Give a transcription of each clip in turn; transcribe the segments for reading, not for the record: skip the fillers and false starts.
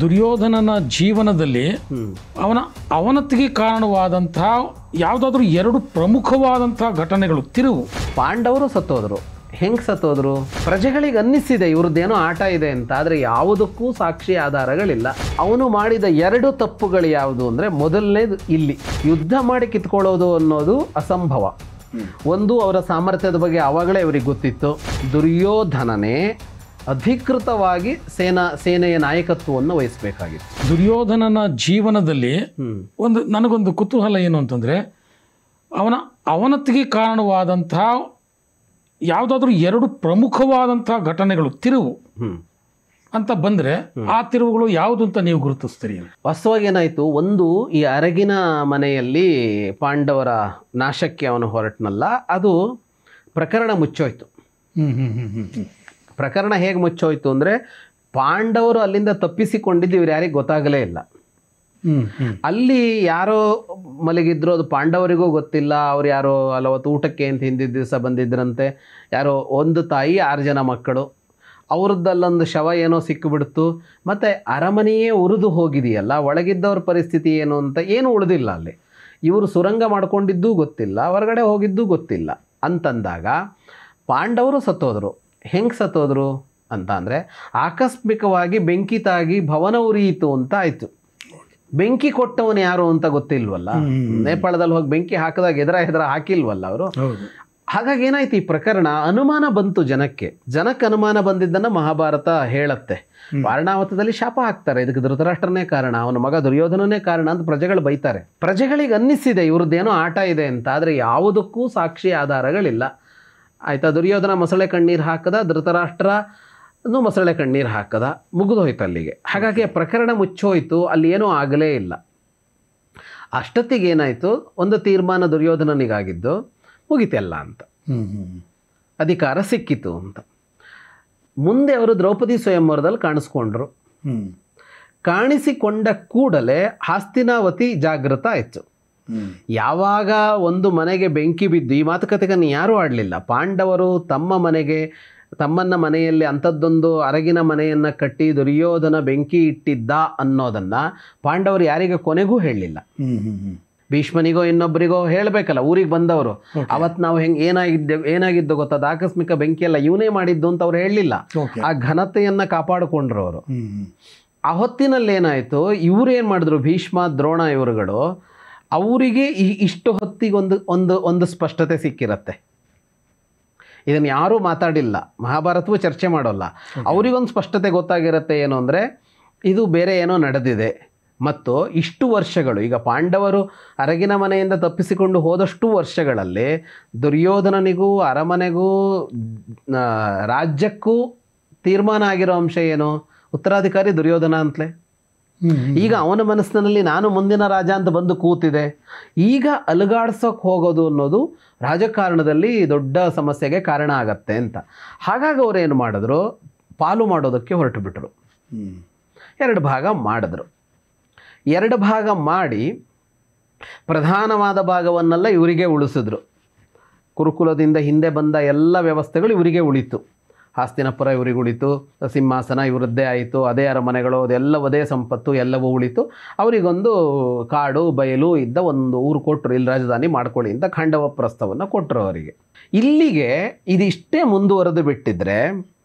ದುರ್ಯೋಧನನ ಜೀವನದಲ್ಲಿ ಅವನ ಅವನತಿಗೆ ಕಾರಣವಾದಂತಹ ಯಾವುದಾದ್ರೂ ಎರಡು ಪ್ರಮುಖವಾದಂತಹ ಘಟನೆಗಳು ತಿರುವು. ಪಾಂಡವರು ಸತ್ತೋದ್ರು. ಹೆಂಗೆ ಸತ್ತೋದ್ರು? ಪ್ರಜೆಗಳಿಗೆ ಅನ್ನಿಸಿದೆ ಇವ್ರದ್ದೇನೋ ಆಟ ಇದೆ ಅಂತ, ಆದರೆ ಯಾವುದಕ್ಕೂ ಸಾಕ್ಷಿ ಆಧಾರಗಳಿಲ್ಲ. ಅವನು ಮಾಡಿದ ಎರಡು ತಪ್ಪುಗಳು ಯಾವುದು ಅಂದರೆ, ಮೊದಲನೇದು ಇಲ್ಲಿ ಯುದ್ಧ ಮಾಡಿ ಕಿತ್ಕೊಳ್ಳೋದು ಅನ್ನೋದು ಅಸಂಭವ. ಒಂದು, ಅವರ ಸಾಮರ್ಥ್ಯದ ಬಗ್ಗೆ ಆವಾಗಲೇ ಅವರಿಗೆ ಗೊತ್ತಿತ್ತು. ದುರ್ಯೋಧನನೇ ಅಧಿಕೃತವಾಗಿ ಸೇನೆಯ ನಾಯಕತ್ವವನ್ನು ವಹಿಸಬೇಕಾಗಿತ್ತು. ದುರ್ಯೋಧನನ ಜೀವನದಲ್ಲಿ ನನಗೊಂದು ಕುತೂಹಲ ಏನು ಅಂತಂದರೆ, ಅವನ ಅವನತಿಗೆ ಕಾರಣವಾದಂತಹ ಯಾವುದಾದ್ರೂ ಎರಡು ಪ್ರಮುಖವಾದಂತಹ ಘಟನೆಗಳು ತಿರುವು ಅಂತ ಬಂದರೆ ಆ ತಿರುವುಗಳು ಯಾವುದು ಅಂತ ನೀವು ಗುರುತಿಸ್ತೀರಿ? ವಾಸ್ತವವಾಗಿ ಏನಾಯಿತು, ಒಂದು, ಈ ಅರಗಿನ ಮನೆಯಲ್ಲಿ ಪಾಂಡವರ ನಾಶಕ್ಕೆ ಅವನು ಹೊರಟನಲ್ಲ, ಅದು ಪ್ರಕರಣ ಮುಚ್ಚೋಯ್ತು. ಪ್ರಕರಣ ಹೇಗೆ ಮುಚ್ಚೋಯ್ತು ಅಂದರೆ, ಪಾಂಡವರು ಅಲ್ಲಿಂದ ತಪ್ಪಿಸಿಕೊಂಡಿದ್ದು ಇವ್ರು ಯಾರಿಗೆ ಗೊತ್ತಾಗಲೇ ಇಲ್ಲ. ಅಲ್ಲಿ ಯಾರೋ ಮಲಗಿದ್ರು, ಅದು ಪಾಂಡವರಿಗೂ ಗೊತ್ತಿಲ್ಲ. ಅವ್ರು ಯಾರೋ ಅಲ್ಲವತ್ತು ಊಟಕ್ಕೆ ಅಂತ ಹಿಂದಿದ್ದ ದಿವಸ ಬಂದಿದ್ರಂತೆ. ಯಾರೋ ಒಂದು ತಾಯಿ 6 ಜನ ಮಕ್ಕಳು, ಅವ್ರದ್ದಲ್ಲೊಂದು ಶವ ಏನೋ ಸಿಕ್ಕಿಬಿಡ್ತು. ಮತ್ತು ಅರಮನೆಯೇ ಉರಿದು ಹೋಗಿದೆಯಲ್ಲ, ಒಳಗಿದ್ದವ್ರ ಪರಿಸ್ಥಿತಿ ಏನು ಅಂತ ಏನೂ ಉಳಿದಿಲ್ಲ ಅಲ್ಲಿ. ಇವರು ಸುರಂಗ ಮಾಡ್ಕೊಂಡಿದ್ದೂ ಗೊತ್ತಿಲ್ಲ, ಹೊರಗಡೆ ಹೋಗಿದ್ದೂ ಗೊತ್ತಿಲ್ಲ. ಅಂತಂದಾಗ ಪಾಂಡವರು ಸತ್ತೋದ್ರು. ಹೆಂಗೆ ಸತ್ತೋದ್ರು ಅಂತ ಅಂದರೆ, ಆಕಸ್ಮಿಕವಾಗಿ ಬೆಂಕಿ ತಾಗಿ ಭವನ ಉರಿಯಿತು ಅಂತ ಆಯಿತು. ಬೆಂಕಿ ಕೊಟ್ಟವನು ಯಾರು ಅಂತ ಗೊತ್ತಿಲ್ವಲ್ಲ. ನೇಪಾಳದಲ್ಲಿ ಹೋಗಿ ಬೆಂಕಿ ಹಾಕಿದಾಗ ಹೆದರ ಹಾಕಿಲ್ವಲ್ಲ ಅವರು. ಹಾಗಾಗಿ ಏನಾಯ್ತು, ಈ ಪ್ರಕರಣ ಅನುಮಾನ ಬಂತು ಜನಕ್ಕೆ ಅನುಮಾನ ಬಂದಿದ್ದನ್ನು ಮಹಾಭಾರತ ಹೇಳುತ್ತೆ. ವಾರಣಾವತದಲ್ಲಿ ಶಾಪ ಹಾಕ್ತಾರೆ, ಇದಕ್ಕೆ ಧೃತರಾಷ್ಟ್ರನೇ ಕಾರಣ, ಅವನ ಮಗ ದುರ್ಯೋಧನನೇ ಕಾರಣ ಅಂತ ಪ್ರಜೆಗಳು ಬೈತಾರೆ. ಪ್ರಜೆಗಳಿಗೆ ಅನ್ನಿಸಿದೆ ಇವ್ರದ್ದೇನೋ ಆಟ ಇದೆ ಅಂತ, ಆದರೆ ಯಾವುದಕ್ಕೂ ಸಾಕ್ಷಿ ಆಧಾರಗಳಿಲ್ಲ. ಆಯಿತಾ, ದುರ್ಯೋಧನ ಮೊಸಳೆ ಕಣ್ಣೀರು ಹಾಕದ, ಧೃತರಾಷ್ಟ್ರ ಮೊಸಳೆ ಕಣ್ಣೀರು ಹಾಕದ, ಮುಗಿದೋಯ್ತು ಅಲ್ಲಿಗೆ. ಹಾಗಾಗಿ ಪ್ರಕರಣ ಮುಚ್ಚೋಯ್ತು, ಅಲ್ಲಿ ಏನೂ ಆಗಲೇ ಇಲ್ಲ. ಅಷ್ಟೊತ್ತಿಗೆ ಏನಾಯಿತು, ಒಂದು ತೀರ್ಮಾನ ದುರ್ಯೋಧನನಿಗಾಗಿದ್ದು, ಮುಗಿತೆಲ್ಲ ಅಂತ, ಅಧಿಕಾರ ಸಿಕ್ಕಿತು ಅಂತ. ಮುಂದೆ ಅವರು ದ್ರೌಪದಿ ಸ್ವಯಂವರದಲ್ಲಿ ಕಾಣಿಸ್ಕೊಂಡ್ರು. ಕಾಣಿಸಿಕೊಂಡ ಕೂಡಲೇ ಹಸ್ತಿನಾವತಿ ಜಾಗೃತ ಆಯಿತು. ಯಾವಾಗ ಒಂದು ಮನೆಗೆ ಬೆಂಕಿ ಬಿದ್ದು, ಈ ಮಾತುಕತೆಗಳನ್ನು ಯಾರೂ ಆಡಲಿಲ್ಲ. ಪಾಂಡವರು ತಮ್ಮನ್ನ ಮನೆಯಲ್ಲಿ ಅಂಥದ್ದೊಂದು ಅರಗಿನ ಮನೆಯನ್ನು ಕಟ್ಟಿ ದುರ್ಯೋಧನ ಬೆಂಕಿ ಇಟ್ಟಿದ್ದ ಅನ್ನೋದನ್ನು ಪಾಂಡವರು ಯಾರಿಗೆ ಕೊನೆಗೂ ಹೇಳಲಿಲ್ಲ. ಭೀಷ್ಮನಿಗೋ ಇನ್ನೊಬ್ಬರಿಗೋ ಹೇಳಬೇಕಲ್ಲ, ಊರಿಗೆ ಬಂದವರು. ಅವತ್ತು ನಾವು ಏನಾಗಿದ್ದು ಗೊತ್ತದ, ಆಕಸ್ಮಿಕ ಬೆಂಕಿಯಲ್ಲ ಇವನೇ ಮಾಡಿದ್ದು ಅಂತ ಅವ್ರು ಹೇಳಲಿಲ್ಲ. ಆ ಘನತೆಯನ್ನು ಕಾಪಾಡಿಕೊಂಡ್ರು ಅವರು. ಆ ಹೊತ್ತಿನಲ್ಲಿ ಏನಾಯಿತು, ಇವರೇನು ಮಾಡಿದ್ರು, ಭೀಷ್ಮ ದ್ರೋಣ ಇವರುಗಳು, ಅವರಿಗೆ ಇಷ್ಟು ಹೊತ್ತಿಗೆ ಒಂದು ಸ್ಪಷ್ಟತೆ ಸಿಕ್ಕಿರತ್ತೆ. ಇದನ್ನು ಯಾರೂ ಮಾತಾಡಿಲ್ಲ, ಮಹಾಭಾರತವೂ ಚರ್ಚೆ ಮಾಡೋಲ್ಲ. ಅವರಿಗೊಂದು ಸ್ಪಷ್ಟತೆ ಗೊತ್ತಾಗಿರುತ್ತೆ, ಏನು ಅಂದರೆ ಇದು ಬೇರೆ ಏನೋ ನಡೆದಿದೆ. ಮತ್ತು ಇಷ್ಟು ವರ್ಷಗಳು, ಈಗ ಪಾಂಡವರು ಅರಗಿನ ಮನೆಯಿಂದ ತಪ್ಪಿಸಿಕೊಂಡು ಹೋದಷ್ಟು ವರ್ಷಗಳಲ್ಲಿ ದುರ್ಯೋಧನನಿಗೂ ಅರಮನೆಗೂ ರಾಜ್ಯಕ್ಕೂ ತೀರ್ಮಾನ ಆಗಿರೋ ಅಂಶ ಏನು, ಉತ್ತರಾಧಿಕಾರಿ ದುರ್ಯೋಧನ ಅಂತಲೇ. ಈಗ ಅವನ ಮನಸ್ಸಿನಲ್ಲಿ ನಾನು ಮುಂದಿನ ರಾಜ ಅಂತ ಬಂದು ಕೂತಿದೆ. ಈಗ ಅಲುಗಾಡ್ಸೋಕೆ ಹೋಗೋದು ಅನ್ನೋದು ರಾಜಕಾರಣದಲ್ಲಿ ದೊಡ್ಡ ಸಮಸ್ಯೆಗೆ ಕಾರಣ ಆಗತ್ತೆ ಅಂತ. ಹಾಗಾಗಿ ಅವರೇನು ಮಾಡಿದ್ರು, ಪಾಲು ಮಾಡೋದಕ್ಕೆ ಹೊರಟು ಬಿಟ್ಟರು. 2 ಭಾಗ ಮಾಡಿದ್ರು. 2 ಭಾಗ ಮಾಡಿ ಪ್ರಧಾನವಾದ ಭಾಗವನ್ನೆಲ್ಲ ಇವರಿಗೆ ಉಳಿಸಿದ್ರು. ಕುರುಕುಲದಿಂದ ಹಿಂದೆ ಬಂದ ಎಲ್ಲ ವ್ಯವಸ್ಥೆಗಳು ಇವರಿಗೆ ಉಳಿತು. ಹಸ್ತಿನಪುರ ಇವರಿಗೆ ಉಳಿತು, ಸಿಂಹಾಸನ ಇವರದ್ದೇ ಆಯಿತು, ಅದೇ ಅರಮನೆಗಳು, ಅದೆಲ್ಲ ಅದೇ ಸಂಪತ್ತು ಎಲ್ಲವೂ ಉಳಿತು. ಅವರಿಗೊಂದು ಕಾಡು ಬಯಲು ಇದ್ದ ಒಂದು ಊರು ಕೊಟ್ಟರು, ಇಲ್ಲಿ ರಾಜಧಾನಿ ಮಾಡ್ಕೊಳ್ಳಿ ಅಂತ ಖಾಂಡವ ಪ್ರಸ್ಥವನ್ನು ಕೊಟ್ಟರು ಅವರಿಗೆ. ಇಲ್ಲಿಗೆ ಇದಿಷ್ಟೇ ಮುಂದುವರೆದು ಬಿಟ್ಟಿದ್ರೆ,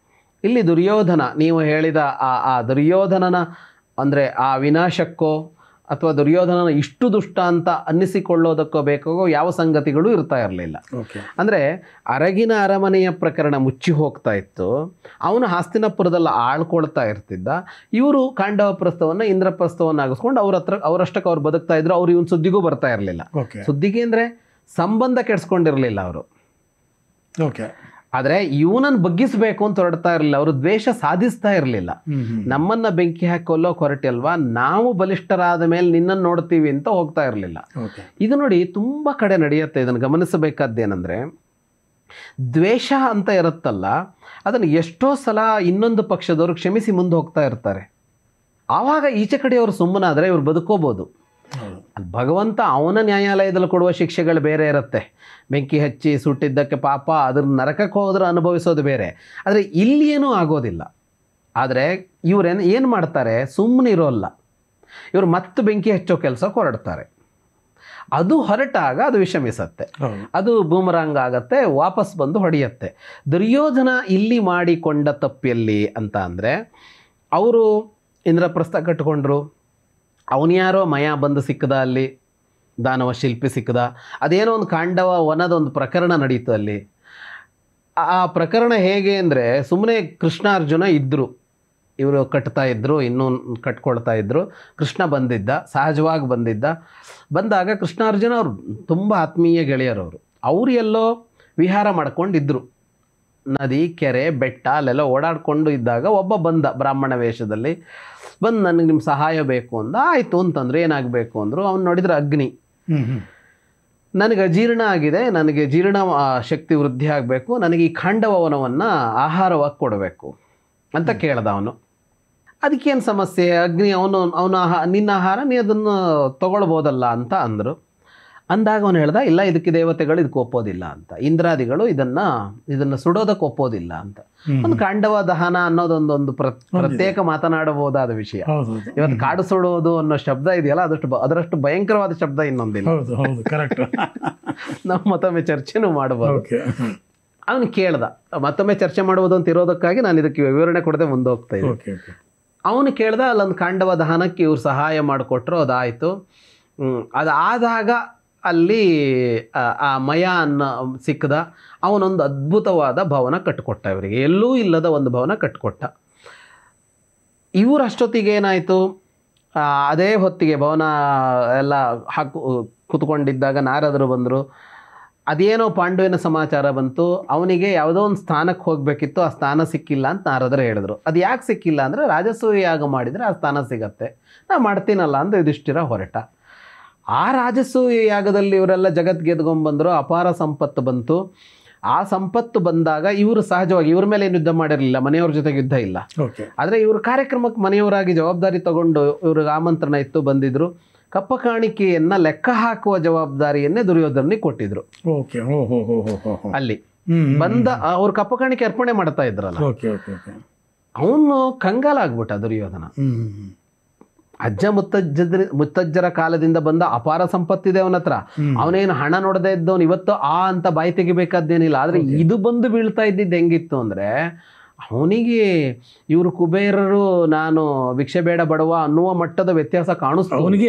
ಇಲ್ಲಿ ದುರ್ಯೋಧನ, ನೀವು ಹೇಳಿದ ಆ ದುರ್ಯೋಧನನ ಅಂದರೆ ಆ ವಿನಾಶಕ್ಕೋ ಅಥವಾ ದುರ್ಯೋಧನನ ಇಷ್ಟು ದುಷ್ಟ ಅಂತ ಅನ್ನಿಸಿಕೊಳ್ಳೋದಕ್ಕೋ ಬೇಕಾಗೋ ಯಾವ ಸಂಗತಿಗಳು ಇರ್ತಾ ಇರಲಿಲ್ಲ. ಅಂದರೆ ಅರಗಿನ ಅರಮನೆಯ ಪ್ರಕರಣ ಮುಚ್ಚಿ ಹೋಗ್ತಾ ಇತ್ತು, ಅವನು ಹಸ್ತಿನಪುರದಲ್ಲಿ ಆಳ್ಕೊಳ್ತಾ ಇರ್ತಿದ್ದ. ಇವರು ಖಾಂಡವ ಪ್ರಸ್ಥವನ್ನು ಇಂದ್ರಪ್ರಸ್ಥವನ್ನು ಆಗಿಸ್ಕೊಂಡು ಅವರಷ್ಟಕ್ಕೆ ಅವ್ರು ಬದುಕ್ತಾ ಇದ್ರು. ಅವ್ರು ಇವನ್ ಸುದ್ದಿಗೂ ಬರ್ತಾ ಇರಲಿಲ್ಲ. ಸುದ್ದಿಗೆ ಅಂದರೆ ಸಂಬಂಧ ಕೆಡ್ಸ್ಕೊಂಡಿರಲಿಲ್ಲ ಅವರು. ಆದರೆ ಇವನನ್ನು ಬಗ್ಗಿಸಬೇಕು ಅಂತ ಹೊರಡ್ತಾ ಇರಲಿಲ್ಲ. ಅವರು ದ್ವೇಷ ಸಾಧಿಸ್ತಾ ಇರಲಿಲ್ಲ. ನಮ್ಮನ್ನ ಬೆಂಕಿ ಹಾಕಿ ಕೊಲ್ಲೋಕೆ ಹೊರಟಿಲ್ವಾ, ನಾವು ಬಲಿಷ್ಠರಾದ ಮೇಲೆ ನಿನ್ನನ್ನು ನೋಡ್ತೀವಿ ಅಂತ ಹೋಗ್ತಾ ಇರಲಿಲ್ಲ. ಇದು ನೋಡಿ ತುಂಬ ಕಡೆ ನಡೆಯುತ್ತೆ. ಇದನ್ನು ಗಮನಿಸಬೇಕಾದ್ದೇನೆಂದರೆ, ದ್ವೇಷ ಅಂತ ಇರುತ್ತಲ್ಲ, ಅದನ್ನು ಎಷ್ಟೋ ಸಲ ಇನ್ನೊಂದು ಪಕ್ಷದವರು ಕ್ಷಮಿಸಿ ಮುಂದೆ ಹೋಗ್ತಾ ಇರ್ತಾರೆ. ಆವಾಗ ಈಚೆ ಕಡೆಯವರು ಸುಮ್ಮನಾದರೆ ಇವ್ರು ಬದುಕೋಬೋದು. ಭಗವಂತ ಅವನ ನ್ಯಾಯಾಲಯದಲ್ಲಿ ಕೊಡುವ ಶಿಕ್ಷೆಗಳು ಬೇರೆ ಇರುತ್ತೆ. ಬೆಂಕಿ ಹಚ್ಚಿ ಸುಟ್ಟಿದ್ದಕ್ಕೆ ಪಾಪ ಅದ್ರ ನರಕಕ್ಕೆ ಹೋದ್ರೆ ಅನುಭವಿಸೋದು ಬೇರೆ. ಆದರೆ ಇಲ್ಲಿ ಏನೂ ಆಗೋದಿಲ್ಲ. ಆದರೆ ಏನು ಮಾಡ್ತಾರೆ, ಸುಮ್ಮನೆ ಇರೋಲ್ಲ, ಇವರು ಮತ್ತೆ ಬೆಂಕಿ ಹಚ್ಚೋ ಕೆಲಸಕ್ಕೆ ಹೊರಡ್ತಾರೆ. ಅದು ಹೊರಟಾಗ ಅದು ವಿಷಮಿಸತ್ತೆ, ಅದು ಬೂಮರಾಂಗ್ ಆಗತ್ತೆ, ವಾಪಸ್ ಬಂದು ಹೊಡೆಯತ್ತೆ. ದುರ್ಯೋಧನ ಇಲ್ಲಿ ಮಾಡಿಕೊಂಡ ತಪ್ಪೆಲ್ಲಿ ಅಂತ ಅಂದರೆ, ಅವರು ಇಂದ್ರಪ್ರಸ್ಥ ಕಟ್ಕೊಂಡ್ರು, ಅವನ್ಯಾರೋ ಮಯ ಬಂದು ಸಿಕ್ಕದ, ಅಲ್ಲಿ ದಾನವ ಶಿಲ್ಪಿ ಸಿಕ್ಕದ, ಅದೇನೋ ಒಂದು ಕಾಂಡವ ವನದೊಂದು ಪ್ರಕರಣ ನಡೀತು ಅಲ್ಲಿ. ಆ ಪ್ರಕರಣ ಹೇಗೆ ಅಂದರೆ, ಸುಮ್ಮನೆ ಕೃಷ್ಣಾರ್ಜುನ ಇದ್ದರು, ಇವರು ಕಟ್ತಾ ಇದ್ದರು, ಇನ್ನೂ ಕಟ್ಕೊಳ್ತಾ ಇದ್ದರು. ಕೃಷ್ಣ ಬಂದಿದ್ದ, ಸಹಜವಾಗಿ ಬಂದಾಗ ಕೃಷ್ಣಾರ್ಜುನ ಅವರು ತುಂಬ ಆತ್ಮೀಯ ಗೆಳೆಯರವರು. ಅವರು ಎಲ್ಲೋ ವಿಹಾರ ಮಾಡ್ಕೊಂಡಿದ್ದರು, ನದಿ ಕೆರೆ ಬೆಟ್ಟ ಅಲ್ಲೆಲ್ಲ ಓಡಾಡಿಕೊಂಡು ಇದ್ದಾಗ ಒಬ್ಬ ಬಂದ ಬ್ರಾಹ್ಮಣ ವೇಷದಲ್ಲಿ, ಬಂದು ನನಗೆ ನಿಮ್ಮ ಸಹಾಯ ಬೇಕು ಅಂದ. ಆಯಿತು ಅಂತಂದ್ರೆ, ಏನಾಗಬೇಕು ಅಂದರು. ಅವ್ನು ನೋಡಿದ್ರೆ ಅಗ್ನಿ, ನನಗೆ ಅಜೀರ್ಣ ಆಗಿದೆ, ನನಗೆ ಜೀರ್ಣ ಶಕ್ತಿ ವೃದ್ಧಿ ಆಗಬೇಕು, ನನಗೆ ಈ ಖಾಂಡವನವನ್ನು ಆಹಾರವಾಗಿ ಕೊಡಬೇಕು ಅಂತ ಕೇಳ್ದ ಅವನು. ಅದಕ್ಕೇನು ಸಮಸ್ಯೆ, ಅಗ್ನಿ ಅವನ ನಿನ್ನ ಆಹಾರ ನೀ ಅದನ್ನು ತೊಗೊಳ್ಬೋದಲ್ಲ ಅಂತ ಅಂದರು. ಅಂದಾಗ ಅವನು ಹೇಳ್ದ, ಇಲ್ಲ ಇದಕ್ಕೆ ದೇವತೆಗಳು ಇದಕ್ಕೆ ಒಪ್ಪೋದಿಲ್ಲ ಅಂತ, ಇಂದ್ರಾದಿಗಳು ಇದನ್ನು ಸುಡೋದಕ್ಕೆ ಒಪ್ಪೋದಿಲ್ಲ ಅಂತ. ಒಂದು ಕಾಂಡವ ದಹನ ಅನ್ನೋದೊಂದು ಪ್ರತ್ಯೇಕ ಮಾತನಾಡಬಹುದಾದ ವಿಷಯ. ಇವತ್ತು ಕಾಡು ಸುಡೋದು ಅನ್ನೋ ಶಬ್ದ ಇದೆಯಲ್ಲ, ಅದರಷ್ಟು ಭಯಂಕರವಾದ ಶಬ್ದ ಇನ್ನೊಂದಿಲ್ಲ. ನಾವು ಮತ್ತೊಮ್ಮೆ ಚರ್ಚೆನೂ ಮಾಡಬಹುದು. ಅವನು ಕೇಳ್ದ, ಮತ್ತೊಮ್ಮೆ ಚರ್ಚೆ ಮಾಡುವುದು ಅಂತ ಇರೋದಕ್ಕಾಗಿ ನಾನು ಇದಕ್ಕೆ ವಿವರಣೆ ಕೊಡದೆ ಮುಂದೆ ಹೋಗ್ತಾ ಇದ್ದೆ. ಅವನು ಕೇಳ್ದ, ಅಲ್ಲೊಂದು ಕಾಂಡವ ದಹನಕ್ಕೆ ಇವ್ರು ಸಹಾಯ ಮಾಡಿಕೊಟ್ರು, ಅದಾಯಿತು. ಅದಾದಾಗ ಅಲ್ಲಿ ಆ ಮಯ ಅನ್ನೋ ಸಿಕ್ಕದ, ಅವನೊಂದು ಅದ್ಭುತವಾದ ಭವನ ಕಟ್ಟಿಕೊಟ್ಟ, ಇವರಿಗೆ ಎಲ್ಲೂ ಇಲ್ಲದ ಒಂದು ಭವನ ಕಟ್ಟಿಕೊಟ್ಟ. ಇವರು ಅಷ್ಟೊತ್ತಿಗೆ ಏನಾಯಿತು, ಅದೇ ಹೊತ್ತಿಗೆ ಭವನ ಎಲ್ಲ ಕೂತ್ಕೊಂಡಿದ್ದಾಗ ನಾರದರು ಬಂದರು. ಅದೇನೋ ಪಾಂಡುವಿನ ಸಮಾಚಾರ ಬಂತು, ಅವನಿಗೆ ಯಾವುದೋ ಒಂದು ಸ್ಥಾನಕ್ಕೆ ಹೋಗಬೇಕಿತ್ತು, ಆ ಸ್ಥಾನ ಸಿಕ್ಕಿಲ್ಲ ಅಂತ ನಾರದರು ಹೇಳಿದ್ರು. ಅದು ಯಾಕೆ ಸಿಕ್ಕಿಲ್ಲ ಅಂದರೆ, ರಾಜಸೂಯ ಯಾಗ ಮಾಡಿದರೆ ಆ ಸ್ಥಾನ ಸಿಗತ್ತೆ, ನಾ ಮಾಡ್ತೀನಲ್ಲ ಅಂತ ಯುಧಿಷ್ಠಿರ ಹೊರಟ. ಆ ರಾಜಸೂಯ ಯಾಗದಲ್ಲಿ ಇವರೆಲ್ಲ ಜಗತ್ ಗೆದ್ಕೊಂಡ್ಬಂದರು, ಅಪಾರ ಸಂಪತ್ತು ಬಂತು. ಆ ಸಂಪತ್ತು ಬಂದಾಗ ಇವರು ಸಹಜವಾಗಿ ಇವ್ರ ಮೇಲೆ ಏನು ಯುದ್ಧ ಮಾಡಿರಲಿಲ್ಲ, ಮನೆಯವ್ರ ಜೊತೆಗೆ ಯುದ್ಧ ಇಲ್ಲ. ಆದರೆ ಇವರು ಕಾರ್ಯಕ್ರಮಕ್ಕೆ ಮನೆಯವರಾಗಿ ಜವಾಬ್ದಾರಿ ತಗೊಂಡು, ಇವ್ರಿಗೆ ಆಮಂತ್ರಣ ಇತ್ತು, ಬಂದಿದ್ರು. ಕಪ್ಪ ಕಾಣಿಕೆಯನ್ನು ಲೆಕ್ಕ ಹಾಕುವ ಜವಾಬ್ದಾರಿಯನ್ನೇ ದುರ್ಯೋಧನಿಗೆ ಕೊಟ್ಟಿದ್ರು. ಅಲ್ಲಿ ಬಂದ ಅವ್ರು ಕಪ್ಪ ಕಾಣಿಕೆ ಅರ್ಪಣೆ ಮಾಡ್ತಾ ಇದ್ರಲ್ಲ, ಅವನು ಕಂಗಾಲಾಗ್ಬಿಟ್ಟ ದುರ್ಯೋಧನ. ಅಜ್ಜ ಮುತ್ತಜ್ಜರ ಕಾಲದಿಂದ ಬಂದ ಅಪಾರ ಸಂಪತ್ತಿದೆ ಅವನ ಹತ್ರ, ಅವನೇನು ಹಣ ನೋಡದೆ ಇದ್ದವನು ಇವತ್ತು ಅಂತ ಬಾಯಿ ತೆಗಿಬೇಕಾದ್ದೇನಿಲ್ಲ. ಆದ್ರೆ ಇದು ಬಂದು ಬೀಳ್ತಾ ಇದ್ದಿದ್ದು ಹೆಂಗಿತ್ತು ಅಂದ್ರೆ, ಅವನಿಗೆ ಇವರು ಕುಬೇರರು, ನಾನು ಭಿಕ್ಷೆ ಬೇಡ ಬಡವ ಅನ್ನುವ ಮಟ್ಟದ ವ್ಯತ್ಯಾಸ ಕಾಣಿಸ್ತು. ಅವನಿಗೆ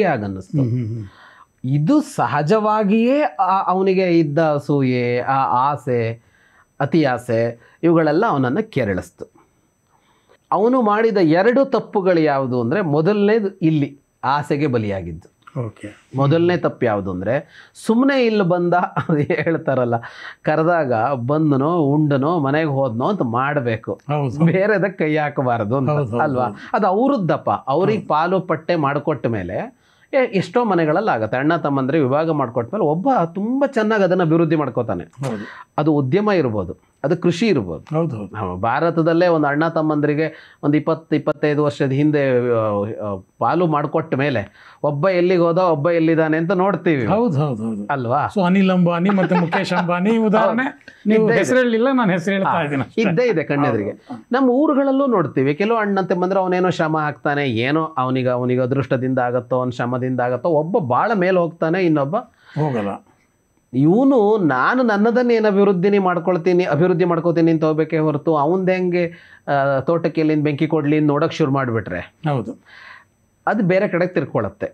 ಹಾಗನ್ನಿಸ್ತು. ಇದು ಸಹಜವಾಗಿಯೇ ಅವನಿಗೆ ಇದ್ದ ಅಸೂಯೆ, ಆ ಆಸೆ, ಅತಿ ಆಸೆ, ಇವುಗಳೆಲ್ಲ ಅವನನ್ನು ಕೆರಳಿಸ್ತು. ಅವನು ಮಾಡಿದ 2 ತಪ್ಪುಗಳು ಯಾವುದು ಅಂದರೆ, ಮೊದಲನೇದು ಇಲ್ಲಿ ಆಸೆಗೆ ಬಲಿಯಾಗಿದ್ದು. ಮೊದಲನೇ ತಪ್ಪು ಯಾವುದು ಅಂದರೆ, ಸುಮ್ಮನೆ ಇಲ್ಲಿ ಬಂದ, ಅದು ಹೇಳ್ತಾರಲ್ಲ, ಕರೆದಾಗ ಬಂದನೋ ಉಂಡನೋ ಮನೆಗೆ ಹೋದ್ನೋ ಅಂತ ಮಾಡಬೇಕು, ಬೇರೆದಕ್ಕೆ ಕೈ ಹಾಕಬಾರದು ಅಂತ ಅಲ್ವಾ. ಅದು ಅವ್ರದ್ದಪ್ಪ, ಅವ್ರಿಗೆ ಪಾಲು ಪಟ್ಟೆ ಮಾಡಿಕೊಟ್ಟ ಮೇಲೆ ಎಷ್ಟೋ ಮನೆಗಳಲ್ಲಿ ಆಗುತ್ತೆ. ಅಣ್ಣ ತಮ್ಮಂದ್ರೆ ವಿಭಾಗ ಮಾಡಿಕೊಟ್ಮೇಲೆ ಒಬ್ಬ ತುಂಬ ಚೆನ್ನಾಗಿ ಅದನ್ನು ಅಭಿವೃದ್ಧಿ ಮಾಡ್ಕೋತಾನೆ. ಅದು ಉದ್ಯಮ ಇರ್ಬೋದು, ಅದು ಕೃಷಿ ಇರ್ಬೋದು. ಭಾರತದಲ್ಲೇ ಒಂದು ಅಣ್ಣ ತಮ್ಮಂದ್ರಿಗೆ ಒಂದು 20-25 ವರ್ಷದ ಹಿಂದೆ ಪಾಲು ಮಾಡಿಕೊಟ್ಟ ಮೇಲೆ ಒಬ್ಬ ಎಲ್ಲಿಗೆ ಹೋದ, ಒಬ್ಬ ಎಲ್ಲಿದ್ದಾನೆ ಅಂತ ನೋಡ್ತೀವಿ ಅಲ್ವಾ. ಅನಿಲ್ ಅಂಬಾನಿ ಮತ್ತೆ ಮುಖೇಶ್ ಅಂಬಾನಿ ಉದಾಹರಣೆ ಇದ್ದೇ ಇದೆ ಕಣ್ಣೆದುರಿಗೆ. ನಮ್ಮ ಊರುಗಳಲ್ಲೂ ನೋಡ್ತೀವಿ, ಕೆಲವು ಅಣ್ಣ ತಮ್ಮಂದ್ರೆ ಅವನೇನೋ ಶ್ರಮ ಹಾಕ್ತಾನೆ, ಏನೋ ಅವನಿಗೆ ಅದೃಷ್ಟದಿಂದ ಆಗತ್ತೋ, ಅವ್ನ ಶ್ರಮದಿಂದ ಆಗತ್ತೋ, ಒಬ್ಬ ಭಾಳ ಮೇಲೆ ಹೋಗ್ತಾನೆ, ಇನ್ನೊಬ್ಬ ಹೋಗಲ್ಲ. ಇವನು ನಾನು ನನ್ನದನ್ನೇನು ಅಭಿವೃದ್ಧಿ ಮಾಡ್ಕೋತೀನಿ ಅಂತ ಹೋಗ್ಬೇಕೇ ಹೊರತು ಅವನದು ಹೆಂಗೆ ತೋಟಕ್ಕೆ ಎಲ್ಲಿಂದ ಬೆಂಕಿ ಕೊಡ್ಲಿ ನೋಡೋಕೆ ಶುರು ಮಾಡಿಬಿಟ್ರೆ ಅದು ಬೇರೆ ಕಡೆಗೆ ತಿರ್ಕೊಳ್ಳುತ್ತೆ.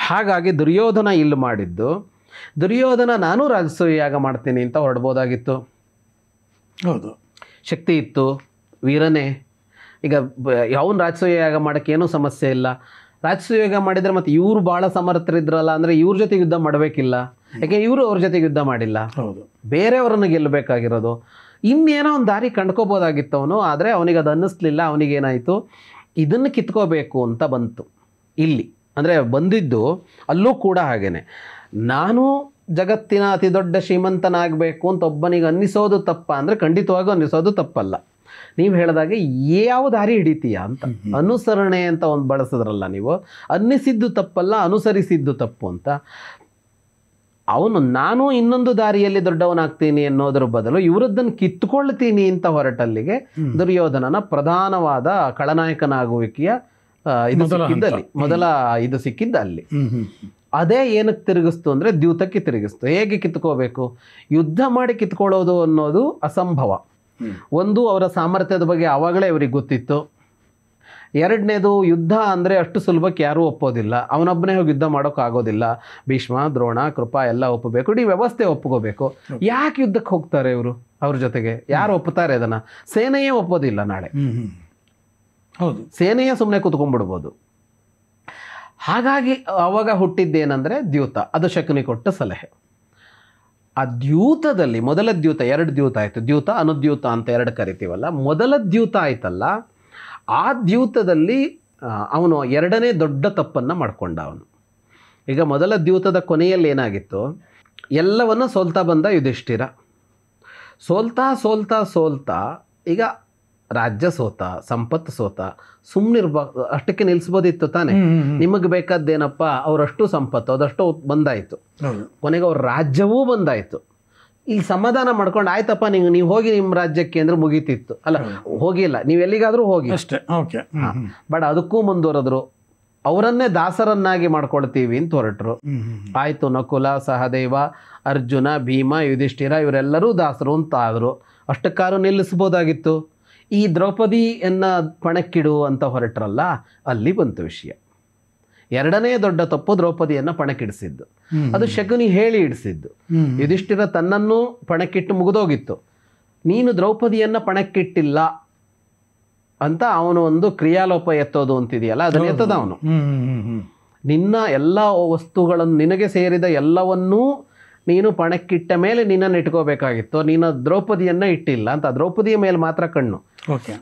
ಹಾಗಾಗಿ ದುರ್ಯೋಧನ ಇಲ್ಲಿ ಮಾಡಿದ್ದು, ದುರ್ಯೋಧನ ನಾನು ರಾಜಸೂಯ ಯಾಗ ಮಾಡ್ತೀನಿ ಅಂತ ಹೊರಡ್ಬೋದಾಗಿತ್ತು. ಶಕ್ತಿ ಇತ್ತು, ವೀರನೇ. ಈಗ ಅವನು ರಾಜಸೂಯ ಯಾಗ ಮಾಡೋಕ್ಕೆ ಏನೂ ಸಮಸ್ಯೆ ಇಲ್ಲ. ರಾಜಸೂಯ ಯಾಗ ಮಾಡಿದರೆ ಮತ್ತೆ ಇವರು ಭಾಳ ಸಮರ್ಥರಿದ್ರಲ್ಲ ಅಂದರೆ ಇವ್ರ ಜೊತೆಗೆ ಯುದ್ಧ ಮಾಡಬೇಕಿಲ್ಲ, ಯಾಕೆ ಇವರು ಅವ್ರ ಜೊತೆಗೆ ಯುದ್ಧ ಮಾಡಿಲ್ಲ, ಬೇರೆಯವರನ್ನು ಗೆಲ್ಲಬೇಕಾಗಿರೋದು. ಇನ್ನೇನೋ ಒಂದು ದಾರಿ ಕಂಡ್ಕೋಬೋದಾಗಿತ್ತು ಅವನು. ಆದರೆ ಅವನಿಗೆ ಅದು ಅನ್ನಿಸ್ಲಿಲ್ಲ. ಅವನಿಗೇನಾಯಿತು, ಇದನ್ನು ಕಿತ್ಕೋಬೇಕು ಅಂತ ಬಂತು ಇಲ್ಲಿ. ಅಂದರೆ ಬಂದಿದ್ದು ಅಲ್ಲೂ ಕೂಡ ಹಾಗೇನೆ, ನಾನು ಜಗತ್ತಿನ ಅತಿ ದೊಡ್ಡ ಶ್ರೀಮಂತನಾಗಬೇಕು ಅಂತ ಒಬ್ಬನಿಗೆ ಅನ್ನಿಸೋದು ತಪ್ಪ ಅಂದರೆ ಖಂಡಿತವಾಗೂ ಅನ್ನಿಸೋದು ತಪ್ಪಲ್ಲ. ನೀವು ಹೇಳಿದಾಗೆ ಯಾವ ದಾರಿ ಹಿಡಿತೀಯ ಅಂತ, ಅನುಸರಣೆ ಅಂತ ಒಂದು ಬಳಸಿದ್ರಲ್ಲ ನೀವು, ಅನ್ನಿಸಿದ್ದು ತಪ್ಪಲ್ಲ, ಅನುಸರಿಸಿದ್ದು ತಪ್ಪು ಅಂತ. ಅವನು ನಾನು ಇನ್ನೊಂದು ದಾರಿಯಲ್ಲಿ ದೊಡ್ಡವನಾಗ್ತೀನಿ ಅನ್ನೋದ್ರ ಬದಲು ಇವರದ್ದನ್ನು ಕಿತ್ಕೊಳ್ತೀನಿ ಅಂತ ಹೊರಟಲ್ಲಿಗೆ ದುರ್ಯೋಧನನ ಪ್ರಧಾನವಾದ ಖಳನಾಯಕನಾಗುವಿಕೆಯ ಇದು ಸಿಕ್ಕಿದ್ದಲ್ಲಿ ಮೊದಲ ಇದು ಸಿಕ್ಕಿದ್ದಲ್ಲಿ. ಅದೇ ಏನಕ್ಕೆ ತಿರುಗಿಸ್ತು ಅಂದರೆ ದ್ಯೂತಕ್ಕೆ ತಿರುಗಿಸ್ತು. ಹೇಗೆ ಕಿತ್ಕೋಬೇಕು? ಯುದ್ಧ ಮಾಡಿ ಕಿತ್ಕೊಳ್ಳೋದು ಅನ್ನೋದು ಅಸಂಭವ. ಒಂದು, ಅವರ ಸಾಮರ್ಥ್ಯದ ಬಗ್ಗೆ ಆವಾಗಲೇ ಅವ್ರಿಗೆ ಗೊತ್ತಿತ್ತು. ಎರಡನೇದು, ಯುದ್ಧ ಅಂದರೆ ಅಷ್ಟು ಸುಲಭಕ್ಕೆ ಯಾರೂ ಒಪ್ಪೋದಿಲ್ಲ. ಅವನೊಬ್ಬನೇ ಹೋಗಿ ಯುದ್ಧ ಮಾಡೋಕ್ಕಾಗೋದಿಲ್ಲ. ಭೀಷ್ಮ, ದ್ರೋಣ, ಕೃಪಾ ಎಲ್ಲ ಒಪ್ಪಬೇಕು, ಇಡೀ ವ್ಯವಸ್ಥೆ ಒಪ್ಕೋಬೇಕು. ಯಾಕೆ ಯುದ್ಧಕ್ಕೆ ಹೋಗ್ತಾರೆ ಇವರು? ಅವ್ರ ಜೊತೆಗೆ ಯಾರು ಒಪ್ಪುತ್ತಾರೆ ಅದನ್ನು? ಸೇನೆಯೇ ಒಪ್ಪೋದಿಲ್ಲ. ನಾಳೆ ಹೌದು, ಸೇನೆಯೇ ಸುಮ್ಮನೆ ಕೂತ್ಕೊಂಡ್ಬಿಡ್ಬೋದು. ಹಾಗಾಗಿ ಅವಾಗ ಹುಟ್ಟಿದ್ದೇನೆಂದರೆ ದ್ಯೂತ. ಅದು ಶಕುನಿ ಕೊಟ್ಟ ಸಲಹೆ. ಆ ದ್ಯೂತದಲ್ಲಿ ಮೊದಲ ದ್ಯೂತ, 2 ದ್ಯೂತ ಆಯಿತು. ದ್ಯೂತ, ಅನುದ್ಯೂತ ಅಂತ 2 ಕರಿತೀವಲ್ಲ. ಮೊದಲ ದ್ಯೂತ ಆಯ್ತಲ್ಲ, ಆ ದ್ಯೂತದಲ್ಲಿ ಅವನು 2ನೇ ದೊಡ್ಡ ತಪ್ಪನ್ನು ಮಾಡಿಕೊಂಡ ಅವನು. ಈಗ ಮೊದಲ ದ್ಯೂತದ ಕೊನೆಯಲ್ಲಿ ಏನಾಗಿತ್ತು? ಎಲ್ಲವನ್ನು ಸೋಲ್ತಾ ಬಂದ ಯುಧಿಷ್ಠಿರ. ಸೋಲ್ತಾ ಸೋಲ್ತಾ ಸೋಲ್ತಾ ಈಗ ರಾಜ್ಯ ಸೋತ, ಸಂಪತ್ತು ಸೋತ. ಸುಮ್ಮನಿರ್ಬಾರ್ದು, ಅಷ್ಟಕ್ಕೆ ನಿಲ್ಲಿಸ್ಬೋದಿತ್ತು ತಾನೆ. ನಿಮಗೆ ಬೇಕಾದ್ದೇನಪ್ಪ? ಅವರಷ್ಟು ಸಂಪತ್ತು, ಅದಷ್ಟು ಬಂದಾಯಿತು. ಕೊನೆಗೆ ಅವ್ರ ರಾಜ್ಯವೂ ಬಂದಾಯಿತು. ಇಲ್ಲಿ ಸಮಾಧಾನ ಮಾಡ್ಕೊಂಡು ಆಯ್ತಪ್ಪ ನೀವು ಹೋಗಿ ನಿಮ್ಮ ರಾಜ್ಯಕ್ಕೆ ಅಂದ್ರೆ ಮುಗೀತಿತ್ತು. ಅಲ್ಲ, ಹೋಗಿಲ್ಲ, ನೀವು ಎಲ್ಲಿಗಾದರೂ ಹೋಗಿ ಅಷ್ಟೇ. ಓಕೆ. ಬಟ್ ಅದಕ್ಕೂ ಮುಂದುವರೆದ್ರು. ಅವರನ್ನೇ ದಾಸರನ್ನಾಗಿ ಮಾಡ್ಕೊಳ್ತೀವಿ ಅಂತ ಹೊರಟರು. ಆಯಿತು, ನಕುಲ, ಸಹದೇವ, ಅರ್ಜುನ, ಭೀಮ, ಯುಧಿಷ್ಠಿರ ಇವರೆಲ್ಲರೂ ದಾಸರು ಅಂತ ಆದರು. ಅಷ್ಟಕ್ಕಾರು ನಿಲ್ಲಿಸ್ಬೋದಾಗಿತ್ತು. ಈ ದ್ರೌಪದಿಯನ್ನ ಪಣಕ್ಕಿಡು ಅಂತ ಹೊರಟ್ರಲ್ಲ, ಅಲ್ಲಿ ಬಂತು ವಿಷಯ. 2ನೇ ದೊಡ್ಡ ತಪ್ಪು ದ್ರೌಪದಿಯನ್ನು ಪಣಕ್ಕಿಡಿಸಿದ್ದು. ಅದು ಶಕುನಿ ಹೇಳಿ ಇಡಿಸಿದ್ದು. ಯುಧಿಷ್ಠಿರ ತನ್ನನ್ನು ಪಣಕ್ಕಿಟ್ಟು ಮುಗಿದೋಗಿತ್ತು. ನೀನು ದ್ರೌಪದಿಯನ್ನು ಪಣಕ್ಕಿಟ್ಟಿಲ್ಲ ಅಂತ ಅವನು ಒಂದು ಕ್ರಿಯಾಲೋಪ ಎತ್ತೋದು ಅಂತಿದೆಯಲ್ಲ, ಅದನ್ನು ಎತ್ತದ ಅವನು. ನಿನ್ನ ಎಲ್ಲ ವಸ್ತುಗಳನ್ನು, ನಿನಗೆ ಸೇರಿದ ಎಲ್ಲವನ್ನೂ ನೀನು ಪಣಕ್ಕಿಟ್ಟ ಮೇಲೆ ನಿನ್ನನ್ನು ಇಟ್ಕೋಬೇಕಾಗಿತ್ತು. ನೀನು ದ್ರೌಪದಿಯನ್ನು ಇಟ್ಟಿಲ್ಲ ಅಂತ. ದ್ರೌಪದಿಯ ಮೇಲೆ ಮಾತ್ರ ಕಣ್ಣು.